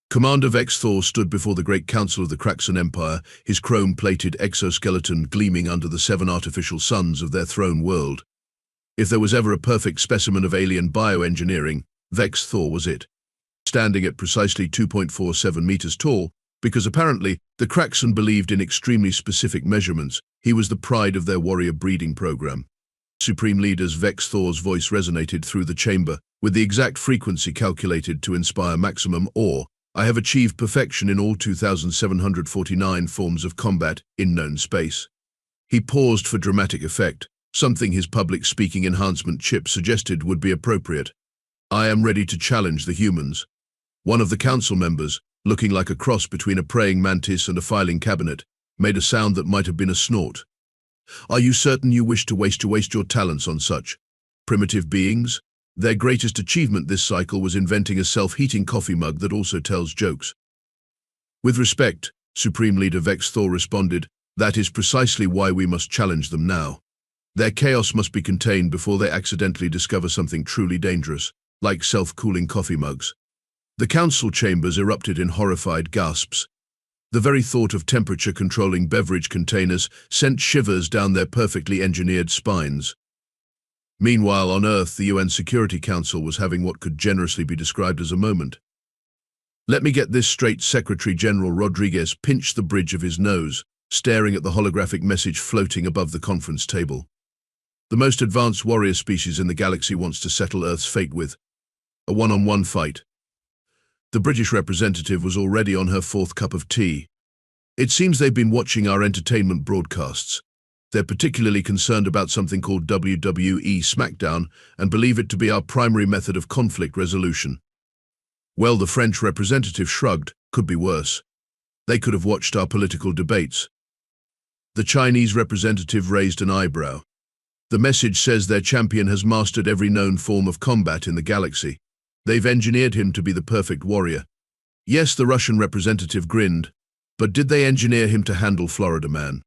Commander Vex Thor stood before the great council of the Kraxan Empire, his chrome-plated exoskeleton gleaming under the 7 artificial suns of their throne world. If there was ever a perfect specimen of alien bioengineering, Vex Thor was it. Standing at precisely 2.47 meters tall, because apparently the Kraxan believed in extremely specific measurements, he was the pride of their warrior breeding program. Supreme Leader's Vex Thor's voice resonated through the chamber, with the exact frequency calculated to inspire maximum awe. I have achieved perfection in all 2,749 forms of combat in known space. He paused for dramatic effect, something his public speaking enhancement chip suggested would be appropriate. I am ready to challenge the humans. One of the council members, looking like a cross between a praying mantis and a filing cabinet, made a sound that might have been a snort. Are you certain you wish to waste your talents on such primitive beings? Their greatest achievement this cycle was inventing a self-heating coffee mug that also tells jokes. With respect, Supreme Leader Vex Thor responded, that is precisely why we must challenge them now. Their chaos must be contained before they accidentally discover something truly dangerous, like self-cooling coffee mugs. The council chambers erupted in horrified gasps. The very thought of temperature-controlling beverage containers sent shivers down their perfectly engineered spines. Meanwhile, on Earth, the UN Security Council was having what could generously be described as a moment. Let me get this straight, Secretary General Rodriguez pinched the bridge of his nose, staring at the holographic message floating above the conference table. The most advanced warrior species in the galaxy wants to settle Earth's fate with a one-on-one fight. The British representative was already on her 4th cup of tea. It seems they've been watching our entertainment broadcasts. They're particularly concerned about something called WWE SmackDown and believe it to be our primary method of conflict resolution. Well, the French representative shrugged. Could be worse. They could have watched our political debates. The Chinese representative raised an eyebrow. The message says their champion has mastered every known form of combat in the galaxy. They've engineered him to be the perfect warrior. Yes, the Russian representative grinned, but did they engineer him to handle Florida Man?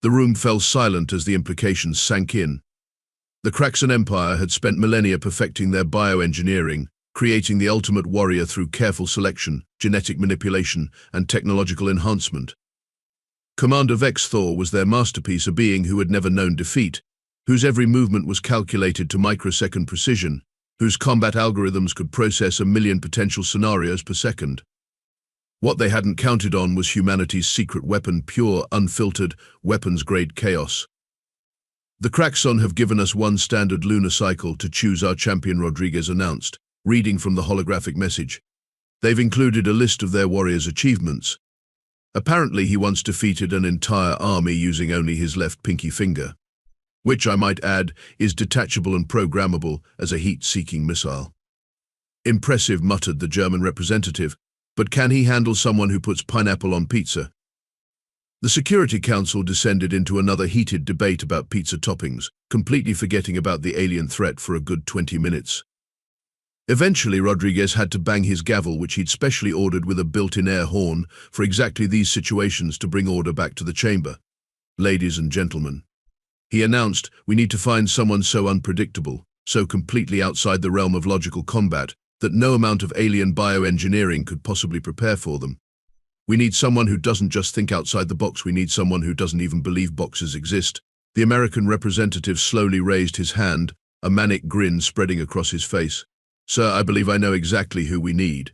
The room fell silent as the implications sank in. The Kraxan Empire had spent millennia perfecting their bioengineering, creating the ultimate warrior through careful selection, genetic manipulation, and technological enhancement. Commander Vex Thor was their masterpiece, a being who had never known defeat, whose every movement was calculated to microsecond precision, whose combat algorithms could process 1 million potential scenarios per second. What they hadn't counted on was humanity's secret weapon, pure, unfiltered, weapons-grade chaos. The Kraxan have given us one standard lunar cycle to choose our champion, Rodriguez announced, reading from the holographic message. They've included a list of their warrior's achievements. Apparently he once defeated an entire army using only his left pinky finger, which, I might add, is detachable and programmable as a heat-seeking missile. Impressive, muttered the German representative, but can he handle someone who puts pineapple on pizza? The Security Council descended into another heated debate about pizza toppings, completely forgetting about the alien threat for a good 20 minutes. Eventually, Rodriguez had to bang his gavel, which he'd specially ordered with a built-in air horn for exactly these situations to bring order back to the chamber. Ladies and gentlemen, he announced, we need to find someone so unpredictable, so completely outside the realm of logical combat, that no amount of alien bioengineering could possibly prepare for them. We need someone who doesn't just think outside the box, we need someone who doesn't even believe boxes exist. The American representative slowly raised his hand, a manic grin spreading across his face. Sir, I believe I know exactly who we need.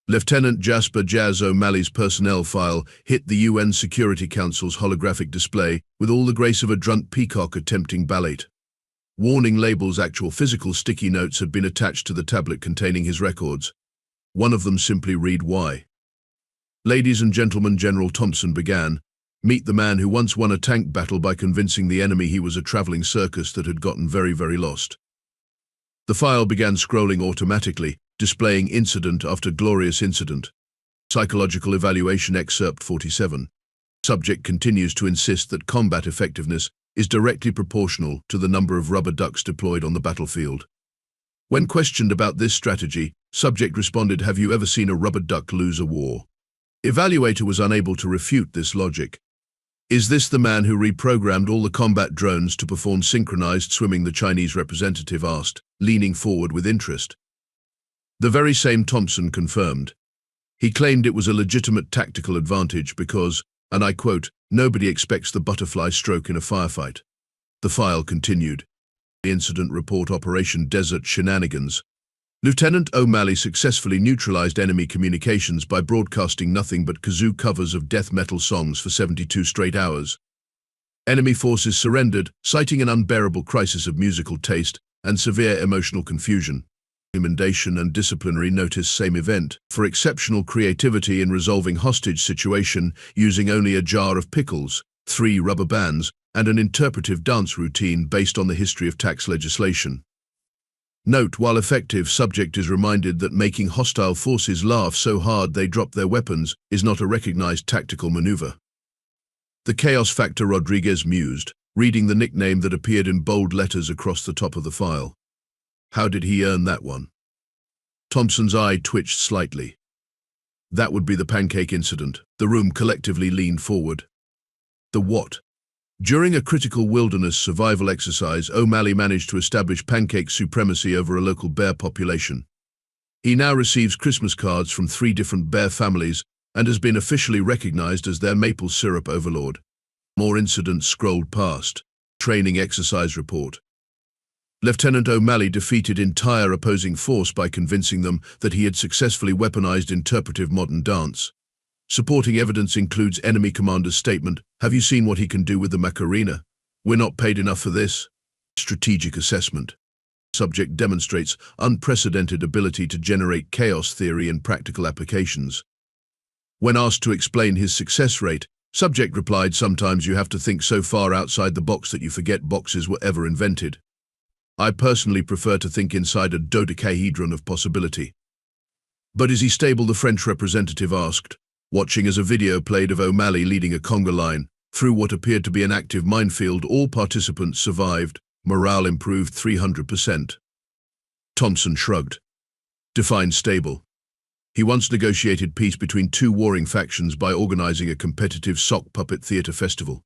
Lieutenant Jasper Jazz O'Malley's personnel file hit the UN Security Council's holographic display with all the grace of a drunt peacock attempting ballet. Warning labels, actual physical sticky notes had been attached to the tablet containing his records. One of them simply read why. Ladies and gentlemen, General Thompson began. Meet the man who once won a tank battle by convincing the enemy he was a traveling circus that had gotten very, very lost. The file began scrolling automatically, displaying incident after glorious incident. Psychological evaluation excerpt 47. Subject continues to insist that combat effectiveness is directly proportional to the number of rubber ducks deployed on the battlefield. When questioned about this strategy, subject responded, have you ever seen a rubber duck lose a war? Evaluator was unable to refute this logic. Is this the man who reprogrammed all the combat drones to perform synchronized swimming? The Chinese representative asked, leaning forward with interest. The very same, Thompson confirmed. He claimed it was a legitimate tactical advantage because, and I quote, "Nobody expects the butterfly stroke in a firefight." The file continued. The incident report Operation Desert Shenanigans. Lieutenant O'Malley successfully neutralized enemy communications by broadcasting nothing but kazoo covers of death metal songs for 72 straight hours. Enemy forces surrendered, citing an unbearable crisis of musical taste and severe emotional confusion. Commendation and disciplinary notice same event for exceptional creativity in resolving hostage situation using only a jar of pickles, 3 rubber bands, and an interpretive dance routine based on the history of tax legislation. Note, while effective, subject is reminded that making hostile forces laugh so hard they drop their weapons is not a recognized tactical maneuver. The chaos factor Rodriguez mused, reading the nickname that appeared in bold letters across the top of the file. How did he earn that one? Thompson's eye twitched slightly. That would be the pancake incident. The room collectively leaned forward. The what? During a critical wilderness survival exercise, O'Malley managed to establish pancake supremacy over a local bear population. He now receives Christmas cards from 3 different bear families and has been officially recognized as their maple syrup overlord. More incidents scrolled past. Training exercise report. Lieutenant O'Malley defeated entire opposing force by convincing them that he had successfully weaponized interpretive modern dance. Supporting evidence includes enemy commander's statement, "Have you seen what he can do with the Macarena? We're not paid enough for this." Strategic assessment. Subject demonstrates unprecedented ability to generate chaos theory in practical applications. When asked to explain his success rate, subject replied, "Sometimes you have to think so far outside the box that you forget boxes were ever invented. I personally prefer to think inside a dodecahedron of possibility." "But is he stable?" the French representative asked, watching as a video played of O'Malley leading a conga line. Through what appeared to be an active minefield, all participants survived. Morale improved 300%. Thompson shrugged. Define stable. He once negotiated peace between 2 warring factions by organizing a competitive sock puppet theater festival.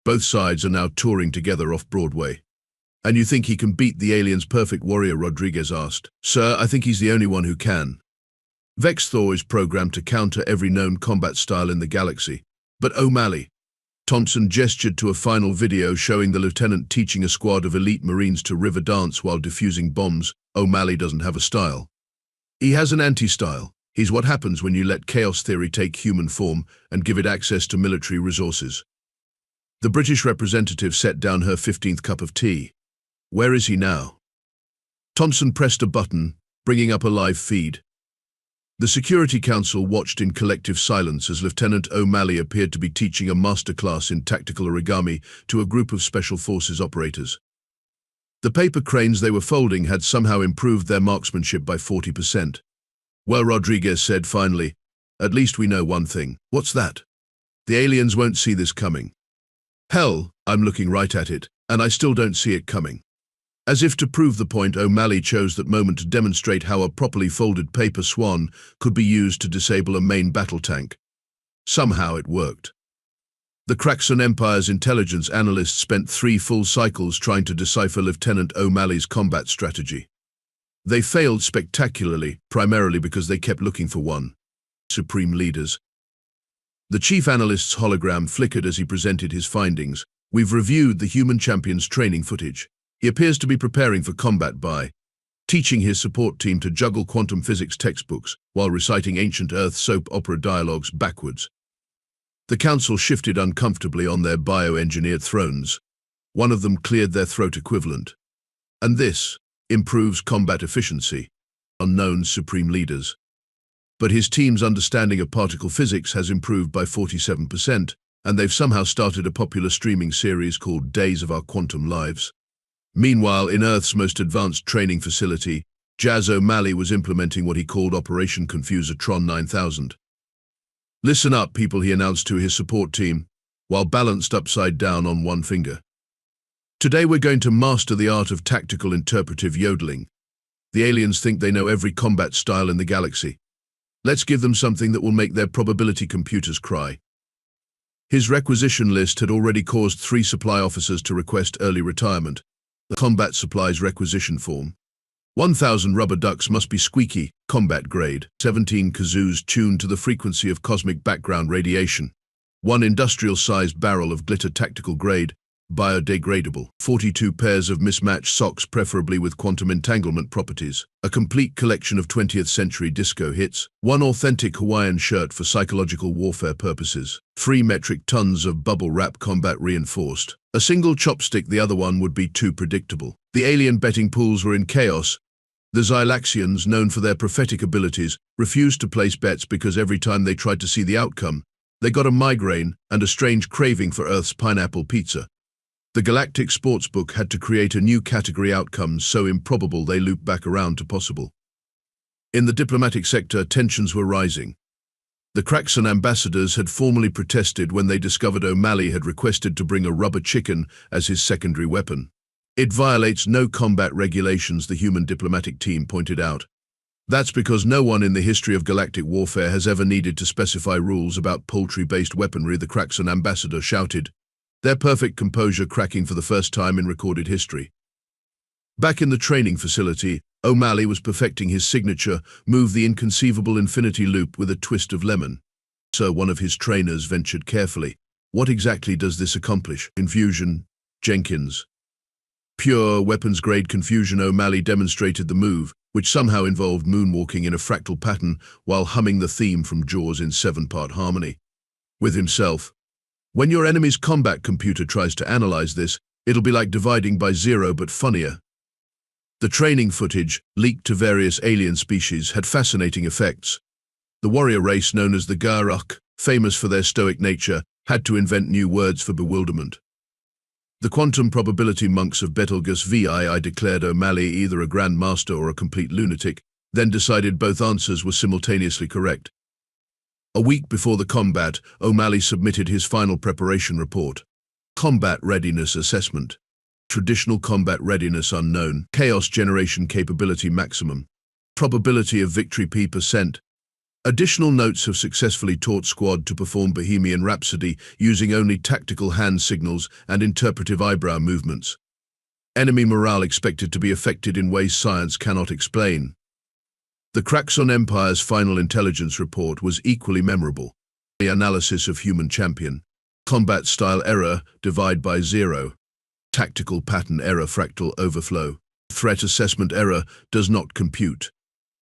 Both sides are now touring together off Broadway. "And you think he can beat the alien's perfect warrior?" Rodriguez asked. "Sir, I think he's the only one who can. Vex-Thor is programmed to counter every known combat style in the galaxy. But O'Malley..." Thompson gestured to a final video showing the lieutenant teaching a squad of elite Marines to river dance while defusing bombs. "O'Malley doesn't have a style. He has an anti-style. He's what happens when you let chaos theory take human form and give it access to military resources." The British representative set down her 15th cup of tea. "Where is he now?" Thompson pressed a button, bringing up a live feed. The Security Council watched in collective silence as Lieutenant O'Malley appeared to be teaching a masterclass in tactical origami to a group of Special Forces operators. The paper cranes they were folding had somehow improved their marksmanship by 40%. "Well," Rodriguez said finally, "at least we know one thing." "What's that?" "The aliens won't see this coming." "Hell, I'm looking right at it, and I still don't see it coming." As if to prove the point, O'Malley chose that moment to demonstrate how a properly folded paper swan could be used to disable a main battle tank. Somehow it worked. The Craxon Empire's intelligence analysts spent 3 full cycles trying to decipher Lieutenant O'Malley's combat strategy. They failed spectacularly, primarily because they kept looking for one. Supreme leaders. The chief analyst's hologram flickered as he presented his findings. "We've reviewed the human champion's training footage. He appears to be preparing for combat by teaching his support team to juggle quantum physics textbooks while reciting ancient Earth soap opera dialogues backwards." The council shifted uncomfortably on their bioengineered thrones. One of them cleared their throat equivalent. "And this improves combat efficiency." Unknown supreme leaders. But his team's understanding of particle physics has improved by 47%, and they've somehow started a popular streaming series called Days of Our Quantum Lives. Meanwhile, in Earth's most advanced training facility, Jazz O'Malley was implementing what he called Operation Confuser-Tron 9000. "Listen up, people," he announced to his support team, while balanced upside down on one finger. "Today we're going to master the art of tactical interpretive yodeling. The aliens think they know every combat style in the galaxy. Let's give them something that will make their probability computers cry." His requisition list had already caused 3 supply officers to request early retirement. The combat supplies requisition form. 1,000 rubber ducks must be squeaky, combat grade. 17 kazoos tuned to the frequency of cosmic background radiation. 1 industrial-sized barrel of glitter tactical grade, biodegradable. 42 pairs of mismatched socks preferably with quantum entanglement properties. A complete collection of 20th century disco hits. 1 authentic Hawaiian shirt for psychological warfare purposes. 3 metric tons of bubble wrap combat reinforced. A single chopstick, the other one would be too predictable. The alien betting pools were in chaos. The Xylaxians, known for their prophetic abilities, refused to place bets because every time they tried to see the outcome, they got a migraine and a strange craving for Earth's pineapple pizza. The Galactic Sportsbook had to create a new category, outcomes so improbable they loop back around to possible. In the diplomatic sector, tensions were rising. The Craxon ambassadors had formally protested when they discovered O'Malley had requested to bring a rubber chicken as his secondary weapon. It violates no combat regulations, the human diplomatic team pointed out. That's because no one in the history of galactic warfare has ever needed to specify rules about poultry-based weaponry, the Craxon ambassador shouted, their perfect composure cracking for the first time in recorded history. Back in the training facility, O'Malley was perfecting his signature move, the inconceivable infinity loop with a twist of lemon. So one of his trainers ventured carefully. What exactly does this accomplish? Confusion, Jenkins. Pure weapons-grade confusion. O'Malley demonstrated the move, which somehow involved moonwalking in a fractal pattern while humming the theme from Jaws in 7-part harmony. With himself, when your enemy's combat computer tries to analyze this, it'll be like dividing by 0 but funnier. The training footage, leaked to various alien species, had fascinating effects. The warrior race known as the Garuk, famous for their stoic nature, had to invent new words for bewilderment. The quantum probability monks of Betelgeuse VI declared O'Malley either a Grand Master or a complete lunatic, then decided both answers were simultaneously correct. A week before the combat, O'Malley submitted his final preparation report. Combat Readiness Assessment. Traditional combat readiness unknown. Chaos generation capability maximum. Probability of victory P%. Additional notes have successfully taught squad to perform Bohemian Rhapsody using only tactical hand signals and interpretive eyebrow movements. Enemy morale expected to be affected in ways science cannot explain. The Craxon Empire's final intelligence report was equally memorable. The analysis of human champion. Combat style error, divide by 0. Tactical pattern error, fractal overflow. Threat assessment error, does not compute.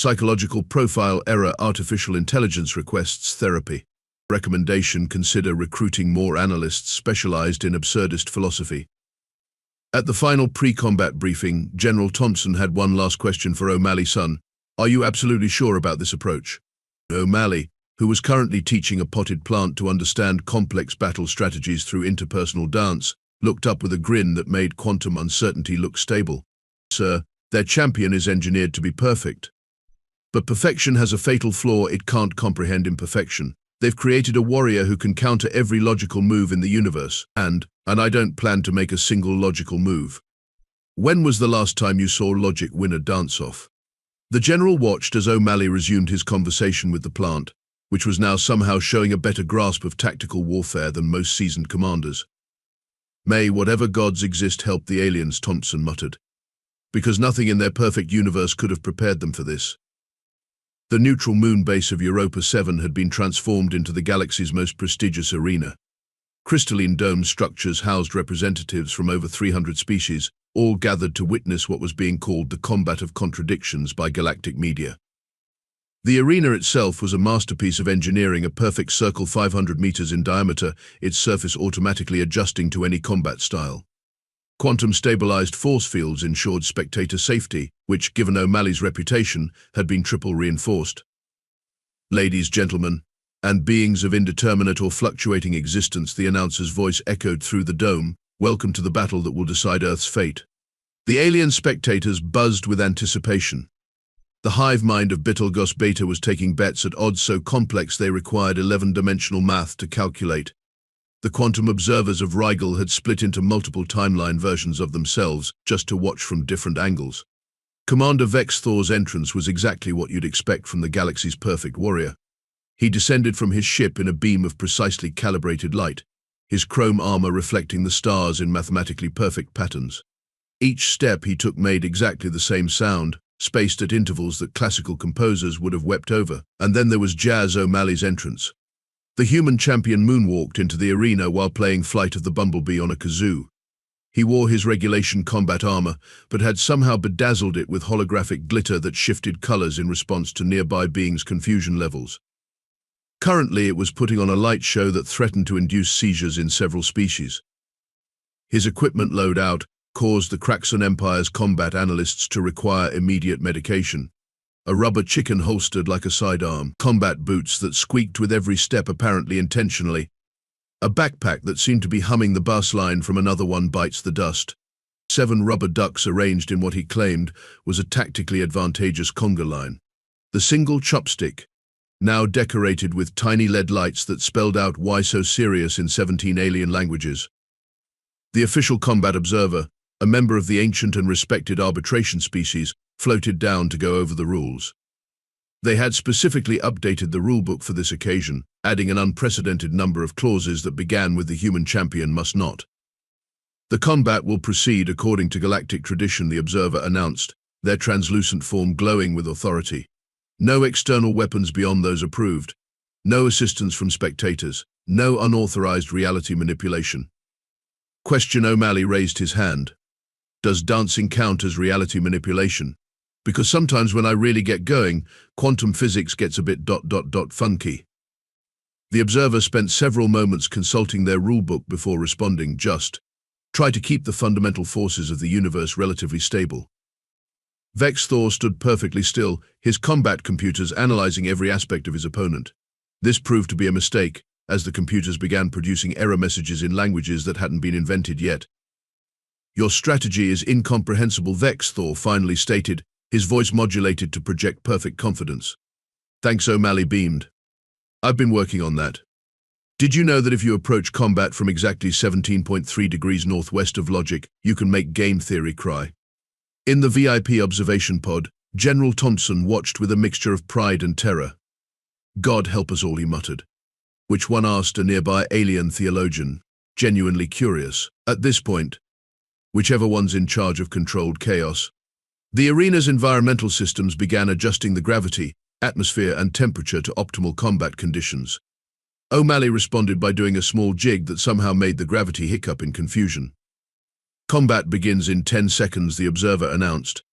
Psychological profile error, artificial intelligence requests therapy. Recommendation: consider recruiting more analysts specialized in absurdist philosophy. At the final pre-combat briefing, General Thompson had one last question for O'Malley. Son, are you absolutely sure about this approach? O'Malley, who was currently teaching a potted plant to understand complex battle strategies through interpersonal dance, looked up with a grin that made quantum uncertainty look stable. Sir, their champion is engineered to be perfect. But perfection has a fatal flaw: it can't comprehend imperfection. They've created a warrior who can counter every logical move in the universe, and I don't plan to make a single logical move. When was the last time you saw logic win a dance-off? The general watched as O'Malley resumed his conversation with the plant, which was now somehow showing a better grasp of tactical warfare than most seasoned commanders. May whatever gods exist help the aliens, Thompson muttered, because nothing in their perfect universe could have prepared them for this. The neutral moon base of Europa 7 had been transformed into the galaxy's most prestigious arena. Crystalline dome structures housed representatives from over 300 species, all gathered to witness what was being called the combat of contradictions by galactic media. The arena itself was a masterpiece of engineering, a perfect circle 500 meters in diameter, its surface automatically adjusting to any combat style. Quantum-stabilized force fields ensured spectator safety, which, given O'Malley's reputation, had been triple reinforced. Ladies, gentlemen, and beings of indeterminate or fluctuating existence, the announcer's voice echoed through the dome, welcome to the battle that will decide Earth's fate. The alien spectators buzzed with anticipation. The hive mind of Betelgeuse Beta was taking bets at odds so complex they required 11-dimensional math to calculate. The quantum observers of Rigel had split into multiple timeline versions of themselves just to watch from different angles. Commander Vex Thor's entrance was exactly what you'd expect from the galaxy's perfect warrior. He descended from his ship in a beam of precisely calibrated light, his chrome armor reflecting the stars in mathematically perfect patterns. Each step he took made exactly the same sound, spaced at intervals that classical composers would have wept over. And then there was Jazz O'Malley's entrance. The human champion moonwalked into the arena while playing Flight of the Bumblebee on a kazoo. He wore his regulation combat armor, but had somehow bedazzled it with holographic glitter that shifted colors in response to nearby beings' confusion levels. Currently, it was putting on a light show that threatened to induce seizures in several species. His equipment loadout caused the Kraxon Empire's combat analysts to require immediate medication. A rubber chicken holstered like a sidearm, combat boots that squeaked with every step apparently intentionally, a backpack that seemed to be humming the bass line from Another One Bites the Dust. 7 rubber ducks arranged in what he claimed was a tactically advantageous conga line. The single chopstick, now decorated with tiny LED lights that spelled out "Why So Serious" in 17 alien languages. The official combat observer, a member of the ancient and respected arbitration species, floated down to go over the rules. They had specifically updated the rulebook for this occasion, adding an unprecedented number of clauses that began with "the human champion must not." The combat will proceed according to galactic tradition, the observer announced, their translucent form glowing with authority. No external weapons beyond those approved. No assistance from spectators. No unauthorized reality manipulation. Question. O'Malley raised his hand. Does dancing count as reality manipulation? Because sometimes when I really get going, quantum physics gets a bit funky. The observer spent several moments consulting their rulebook before responding. Just try to keep the fundamental forces of the universe relatively stable. Vex Thor stood perfectly still, his combat computers analyzing every aspect of his opponent. This proved to be a mistake, as the computers began producing error messages in languages that hadn't been invented yet. Your strategy is incomprehensible, Vex Thor finally stated, his voice modulated to project perfect confidence. Thanks, O'Malley beamed. I've been working on that. Did you know that if you approach combat from exactly 17.3 degrees northwest of logic, you can make game theory cry? In the VIP observation pod, General Thompson watched with a mixture of pride and terror. God help us all, he muttered. Which one, asked a nearby alien theologian, genuinely curious. At this point, whichever one's in charge of controlled chaos. The arena's environmental systems began adjusting the gravity, atmosphere, and temperature to optimal combat conditions. O'Malley responded by doing a small jig that somehow made the gravity hiccup in confusion. Combat begins in 10 seconds, the observer announced.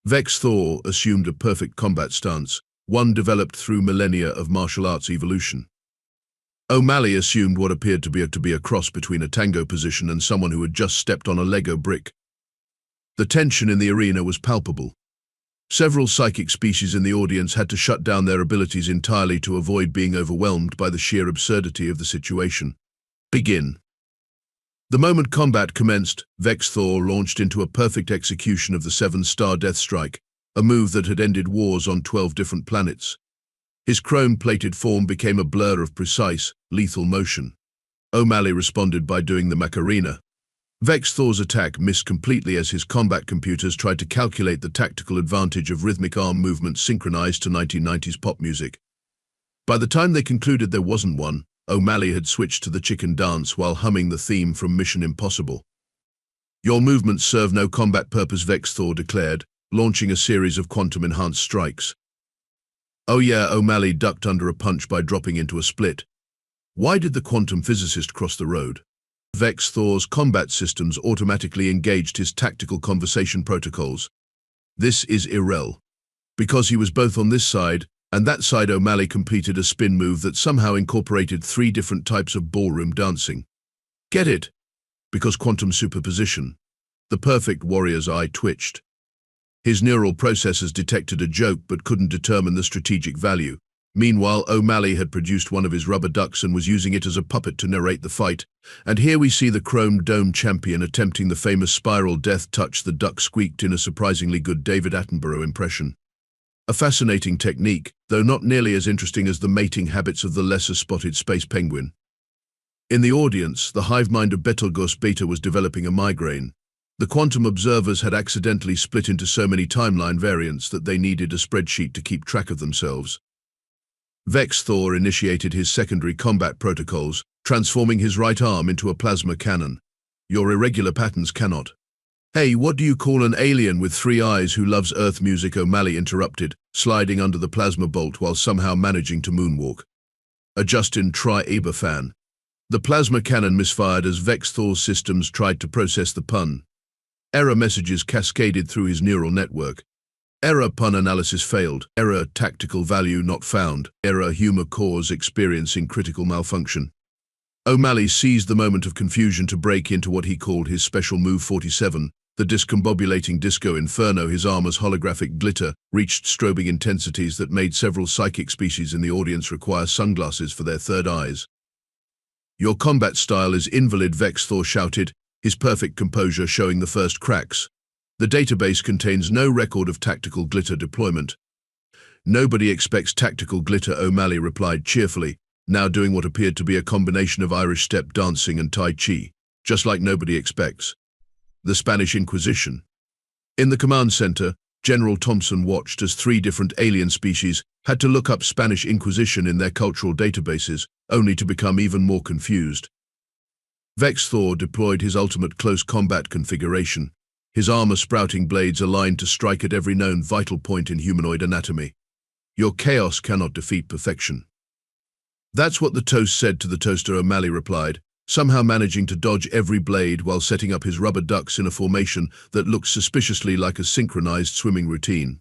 Vex Thor assumed a perfect combat stance, one developed through millennia of martial arts evolution. O'Malley assumed what appeared to be a cross between a tango position and someone who had just stepped on a Lego brick. The tension in the arena was palpable. Several psychic species in the audience had to shut down their abilities entirely to avoid being overwhelmed by the sheer absurdity of the situation. Begin. The moment combat commenced, Vex Thor launched into a perfect execution of the 7-star death strike, a move that had ended wars on 12 different planets. His chrome-plated form became a blur of precise, lethal motion. O'Malley responded by doing the Macarena. Vex Thor's attack missed completely as his combat computers tried to calculate the tactical advantage of rhythmic arm movements synchronized to 1990s pop music. By the time they concluded there wasn't one, O'Malley had switched to the chicken dance while humming the theme from Mission Impossible. Your movements serve no combat purpose, Vex Thor declared, launching a series of quantum-enhanced strikes. Oh yeah, O'Malley ducked under a punch by dropping into a split. Why did the quantum physicist cross the road? Vex Thor's combat systems automatically engaged his tactical conversation protocols. This is irrel. Because he was both on this side and that side, O'Malley completed a spin move that somehow incorporated 3 different types of ballroom dancing. Get it? Because quantum superposition. The perfect warrior's eye twitched. His neural processors detected a joke but couldn't determine the strategic value. Meanwhile, O'Malley had produced one of his rubber ducks and was using it as a puppet to narrate the fight. And here we see the chrome dome champion attempting the famous spiral death touch. The duck squeaked in a surprisingly good David Attenborough impression. A fascinating technique, though not nearly as interesting as the mating habits of the lesser-spotted space penguin. In the audience, the hive mind of Betelgeuse Beta was developing a migraine. The quantum observers had accidentally split into so many timeline variants that they needed a spreadsheet to keep track of themselves. Vex Thor initiated his secondary combat protocols, transforming his right arm into a plasma cannon. Your irregular patterns cannot. Hey, what do you call an alien with 3 eyes who loves Earth music? O'Malley interrupted, sliding under the plasma bolt while somehow managing to moonwalk. A Justin Tri-Eber fan. The plasma cannon misfired as Vex Thor's systems tried to process the pun. Error messages cascaded through his neural network. Error, pun analysis failed. Error, tactical value not found. Error, humor cause experiencing critical malfunction. O'Malley seized the moment of confusion to break into what he called his special move 47, the discombobulating disco inferno. His armor's holographic glitter reached strobing intensities that made several psychic species in the audience require sunglasses for their third eyes. Your combat style is invalid, Vex Thor shouted, his perfect composure showing the first cracks. The database contains no record of tactical glitter deployment. Nobody expects tactical glitter, O'Malley replied cheerfully, now doing what appeared to be a combination of Irish step dancing and Tai Chi, just like nobody expects. The Spanish Inquisition. In the command center, General Thompson watched as 3 different alien species had to look up Spanish Inquisition in their cultural databases, only to become even more confused. Vex Thor deployed his ultimate close combat configuration, his armor sprouting blades aligned to strike at every known vital point in humanoid anatomy. Your chaos cannot defeat perfection. That's what the toast said to the toaster, O'Malley replied, somehow managing to dodge every blade while setting up his rubber ducks in a formation that looked suspiciously like a synchronized swimming routine.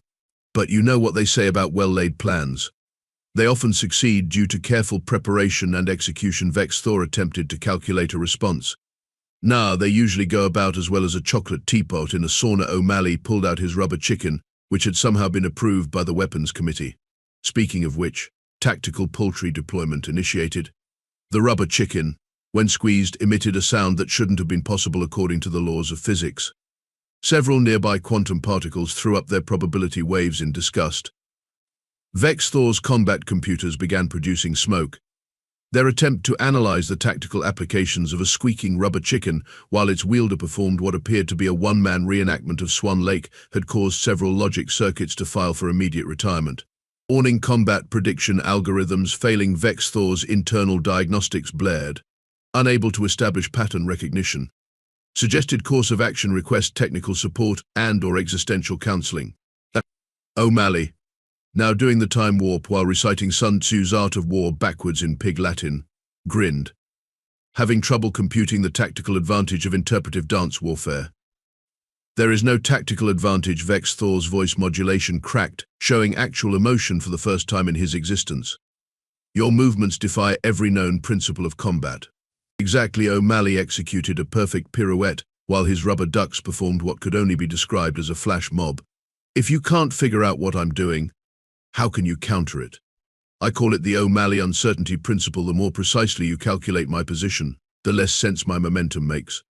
But you know what they say about well-laid plans. They often succeed due to careful preparation and execution. Vex Thor attempted to calculate a response. Nah, they usually go about as well as a chocolate teapot in a sauna. O'Malley pulled out his rubber chicken, which had somehow been approved by the Weapons Committee. Speaking of which, tactical poultry deployment initiated. The rubber chicken, when squeezed, emitted a sound that shouldn't have been possible according to the laws of physics. Several nearby quantum particles threw up their probability waves in disgust. Vex Thor's combat computers began producing smoke. Their attempt to analyze the tactical applications of a squeaking rubber chicken while its wielder performed what appeared to be a one-man reenactment of Swan Lake had caused several logic circuits to file for immediate retirement. Warning, combat prediction algorithms failing. Vex Thor's internal diagnostics blared, unable to establish pattern recognition. Suggested course of action: request technical support and/or existential counseling. O'Malley, now doing the time warp while reciting Sun Tzu's Art of War backwards in Pig Latin, grinned. Having trouble computing the tactical advantage of interpretive dance warfare. There is no tactical advantage. Vex Thor's voice modulation cracked, showing actual emotion for the first time in his existence. Your movements defy every known principle of combat. Exactly. O'Malley executed a perfect pirouette while his rubber ducks performed what could only be described as a flash mob. If you can't figure out what I'm doing, how can you counter it? I call it the O'Malley uncertainty principle. The more precisely you calculate my position, the less sense my momentum makes.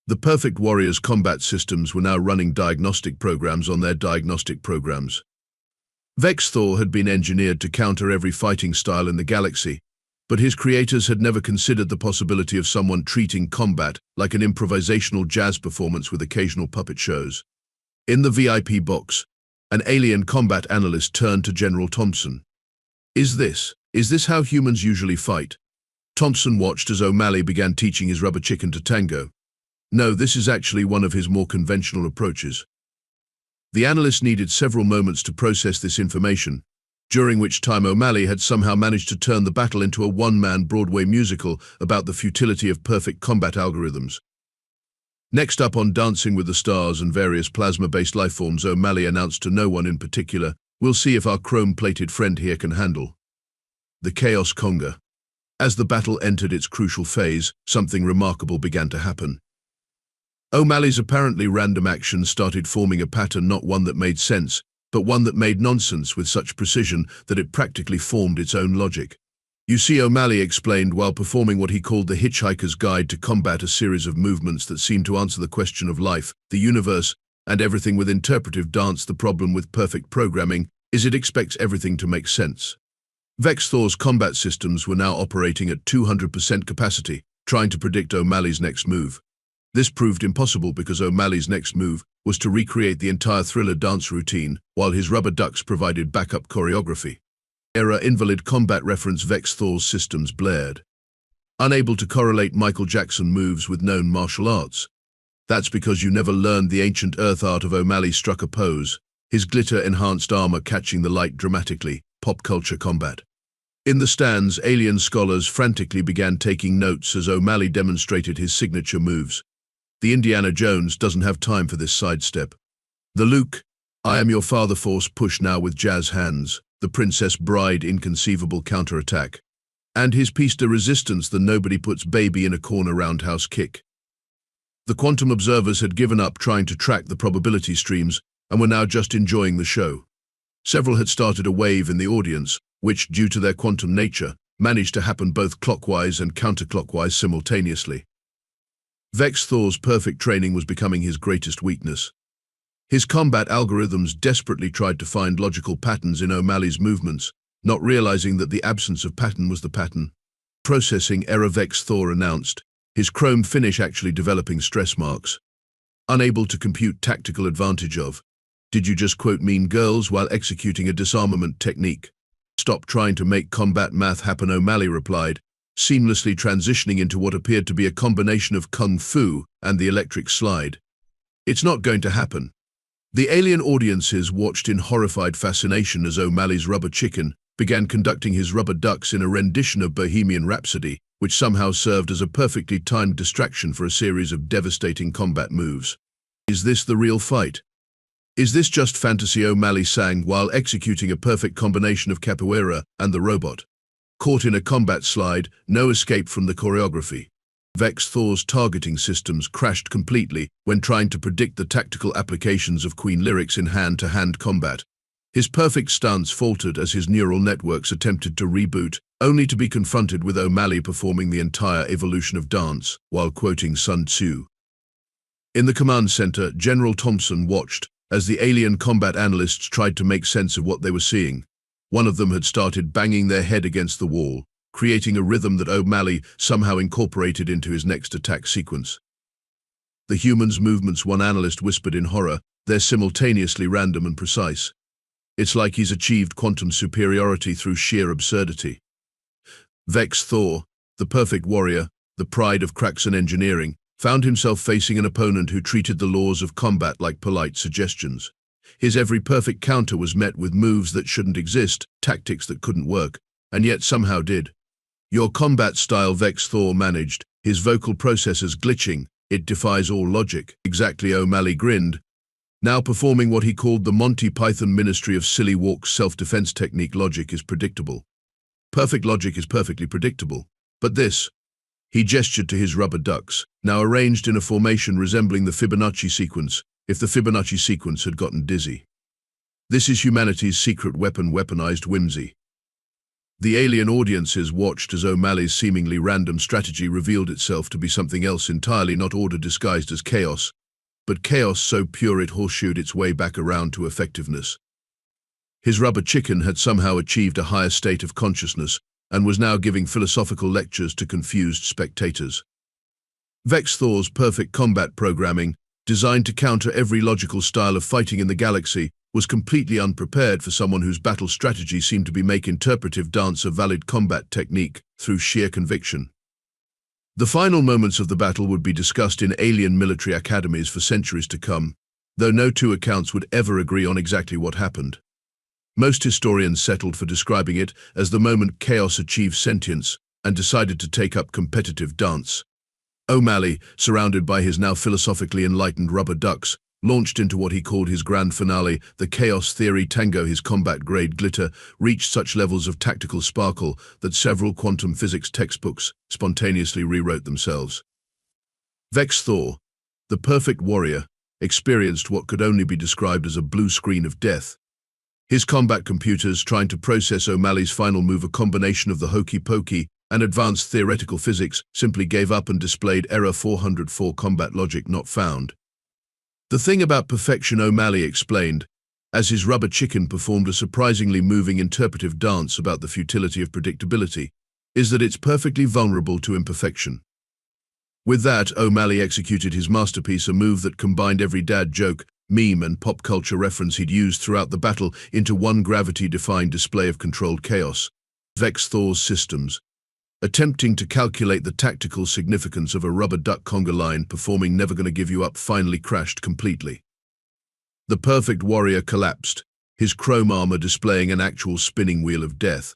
The Perfect Warrior's combat systems were now running diagnostic programs on their diagnostic programs. Vex Thor had been engineered to counter every fighting style in the galaxy, but his creators had never considered the possibility of someone treating combat like an improvisational jazz performance with occasional puppet shows. In the VIP box, an alien combat analyst turned to General Thompson. Is this how humans usually fight? Thompson watched as O'Malley began teaching his rubber chicken to tango. No, this is actually one of his more conventional approaches. The analyst needed several moments to process this information, during which time O'Malley had somehow managed to turn the battle into a one-man Broadway musical about the futility of perfect combat algorithms. Next up on Dancing with the Stars and various plasma-based lifeforms, O'Malley announced to no one in particular, we'll see if our chrome-plated friend here can handle the Chaos Conga. As the battle entered its crucial phase, something remarkable began to happen. O'Malley's apparently random actions started forming a pattern, not one that made sense, but one that made nonsense with such precision that it practically formed its own logic. You see, O'Malley explained while performing what he called the Hitchhiker's Guide to Combat, a series of movements that seemed to answer the question of life, the universe, and everything with interpretive dance. The problem with perfect programming is it expects everything to make sense. Vex Thor's combat systems were now operating at 200% capacity, trying to predict O'Malley's next move. This proved impossible because O'Malley's next move was to recreate the entire Thriller dance routine, while his rubber ducks provided backup choreography. Error, invalid combat reference. Vex Thor's systems blared, unable to correlate Michael Jackson moves with known martial arts. That's because you never learned the ancient earth art of O'Malley struck a pose, his glitter-enhanced armor catching the light dramatically, pop culture combat. In the stands, alien scholars frantically began taking notes as O'Malley demonstrated his signature moves. The Indiana Jones doesn't have time for this sidestep. The Luke, I am your father force push now with jazz hands, the Princess Bride inconceivable counterattack, and his piece de resistance the nobody puts baby in a corner roundhouse kick. The quantum observers had given up trying to track the probability streams and were now just enjoying the show. Several had started a wave in the audience, which, due to their quantum nature, managed to happen both clockwise and counterclockwise simultaneously. Vex Thor's perfect training was becoming his greatest weakness. His combat algorithms desperately tried to find logical patterns in O'Malley's movements, not realizing that the absence of pattern was the pattern. Processing error, Vex Thor announced, his chrome finish actually developing stress marks. Unable to compute tactical advantage of, did you just quote mean girls while executing a disarmament technique? Stop trying to make combat math happen, O'Malley replied, seamlessly transitioning into what appeared to be a combination of kung fu and the electric slide. It's not going to happen. The alien audiences watched in horrified fascination as O'Malley's rubber chicken began conducting his rubber ducks in a rendition of Bohemian Rhapsody, which somehow served as a perfectly timed distraction for a series of devastating combat moves. Is this the real fight? Is this just fantasy? O'Malley sang while executing a perfect combination of capoeira and the robot. Caught in a combat slide, no escape from the choreography. Vex Thor's targeting systems crashed completely when trying to predict the tactical applications of Queen lyrics in hand-to-hand combat. His perfect stance faltered as his neural networks attempted to reboot, only to be confronted with O'Malley performing the entire evolution of dance while quoting Sun Tzu. In the command center, General Thompson watched as the alien combat analysts tried to make sense of what they were seeing. One of them had started banging their head against the wall, creating a rhythm that O'Malley somehow incorporated into his next attack sequence. The human's movements, one analyst whispered in horror, they're simultaneously random and precise. It's like he's achieved quantum superiority through sheer absurdity. Vex Thor, the perfect warrior, the pride of Kraxon engineering, found himself facing an opponent who treated the laws of combat like polite suggestions. His every perfect counter was met with moves that shouldn't exist, tactics that couldn't work, and yet somehow did. Your combat style, Vex Thor managed, his vocal processors glitching, it defies all logic. Exactly, O'Malley grinned, now performing what he called the Monty Python Ministry of Silly Walks self-defense technique. Logic is predictable. Perfect logic is perfectly predictable. But this, he gestured to his rubber ducks, now arranged in a formation resembling the Fibonacci sequence, if the Fibonacci sequence had gotten dizzy. This is humanity's secret weapon, weaponized whimsy. The alien audiences watched as O'Malley's seemingly random strategy revealed itself to be something else entirely, not order disguised as chaos, but chaos so pure it horseshoed its way back around to effectiveness. His rubber chicken had somehow achieved a higher state of consciousness and was now giving philosophical lectures to confused spectators. Vex Thor's perfect combat programming, designed to counter every logical style of fighting in the galaxy, was completely unprepared for someone whose battle strategy seemed to be make interpretive dance a valid combat technique through sheer conviction. The final moments of the battle would be discussed in alien military academies for centuries to come, though no two accounts would ever agree on exactly what happened. Most historians settled for describing it as the moment chaos achieved sentience and decided to take up competitive dance. O'Malley, surrounded by his now philosophically enlightened rubber ducks, launched into what he called his grand finale, the chaos theory tango. His combat-grade glitter reached such levels of tactical sparkle that several quantum physics textbooks spontaneously rewrote themselves. Vex Thor, the perfect warrior, experienced what could only be described as a blue screen of death. His combat computers, trying to process O'Malley's final move, a combination of the hokey-pokey and advanced theoretical physics, simply gave up and displayed error 404, combat logic not found. The thing about perfection, O'Malley explained, as his rubber chicken performed a surprisingly moving interpretive dance about the futility of predictability, is that it's perfectly vulnerable to imperfection. With that, O'Malley executed his masterpiece, a move that combined every dad joke, meme and pop culture reference he'd used throughout the battle into one gravity-defying display of controlled chaos. Vex Thor's systems, attempting to calculate the tactical significance of a rubber duck conga line performing Never Gonna Give You Up finally crashed completely. The perfect warrior collapsed, his chrome armor displaying an actual spinning wheel of death.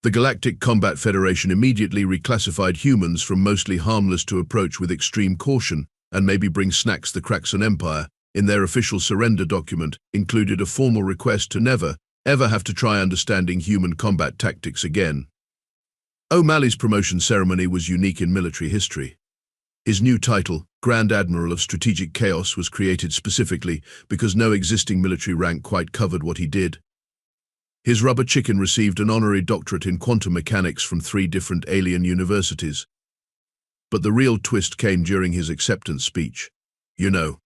The Galactic Combat Federation immediately reclassified humans from mostly harmless to approach with extreme caution and maybe bring snacks the Kraxon Empire. In their official surrender document, included a formal request to never, ever have to try understanding human combat tactics again. O'Malley's promotion ceremony was unique in military history. His new title, Grand Admiral of Strategic Chaos, was created specifically because no existing military rank quite covered what he did. His rubber chicken received an honorary doctorate in quantum mechanics from 3 different alien universities. But the real twist came during his acceptance speech. You know.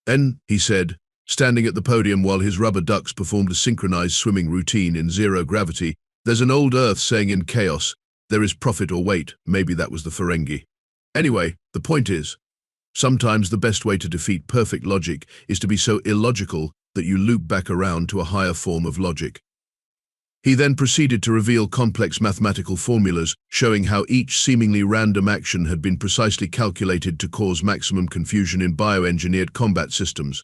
Then, he said, standing at the podium while his rubber ducks performed a synchronized swimming routine in zero gravity, there's an old Earth saying in chaos, there is profit or wait. Maybe that was the Ferengi. Anyway, the point is, sometimes the best way to defeat perfect logic is to be so illogical that you loop back around to a higher form of logic. He then proceeded to reveal complex mathematical formulas showing how each seemingly random action had been precisely calculated to cause maximum confusion in bioengineered combat systems.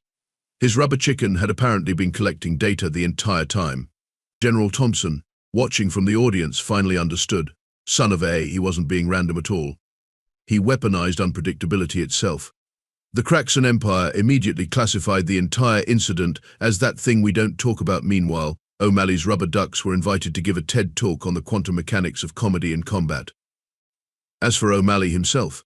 His rubber chicken had apparently been collecting data the entire time. General Thompson, watching from the audience, finally understood. Son of A, he wasn't being random at all. He weaponized unpredictability itself. The Kraxon Empire immediately classified the entire incident as that thing we don't talk about. Meanwhile, O'Malley's rubber ducks were invited to give a TED talk on the quantum mechanics of comedy in combat. As for O'Malley himself,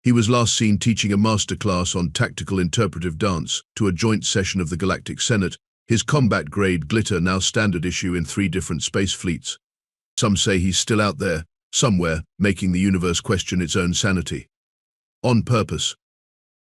he was last seen teaching a masterclass on tactical interpretive dance to a joint session of the Galactic Senate, his combat-grade glitter now standard issue in 3 different space fleets. Some say he's still out there, somewhere, making the universe question its own sanity. On purpose.